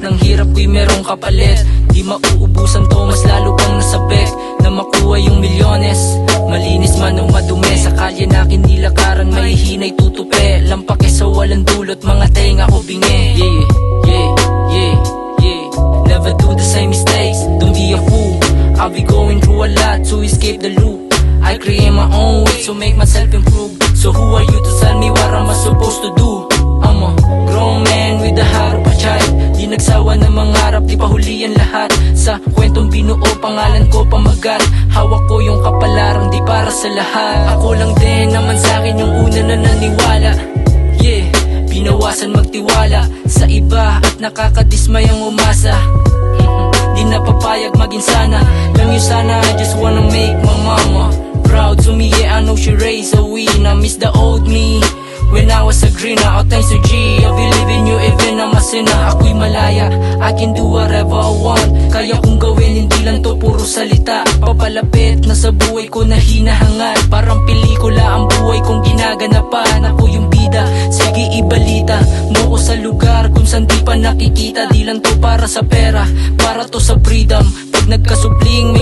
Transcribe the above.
ng hirap ko'y merong kapalit. Di mauubusan to, mas lalo pang nasabik na makuha yung milyones. Malinis man o madumi, sa kalye na kinilakaran may hinay tutupi. Lampake sa walang dulot, mga tenga ko bingi. Yeah, yeah, yeah, yeah. Never do the same mistakes, don't be a fool. I'll be going through a lot to escape the loop. I create my own way to make myself improve. So who are you to tell me what I'm supposed to do? I'm a grown man with a heart of a child. Di nagsawa ng mangarap, di pahulian lahat. Sa kwentong binuo, pangalan ko pamagat. Hawak ko yung kapalarang di para sa lahat. Ako lang din naman sa'kin yung una na naniwala. Yeah, binawasan magtiwala sa iba at nakakadismayang umasa. Di napapayag maging sana lang yun sana. I just wanna make my mama proud to me, yeah, I know she raised a win. I miss the old me when I was a greener. All thanks to G, I believe in you even I'm a sinner. Ako'y malaya, I can do whatever I want. Kaya kong gawin, hindi lang to puro salita. Papalapit na sa buhay ko na hinahangad. Parang pelikula ang buhay kong ginaganapan. Ako yung bida, sige ibalita mo ko sa lugar kung saan di pa nakikita. Di lang to para sa pera, para to sa freedom. Pag nagkasubling may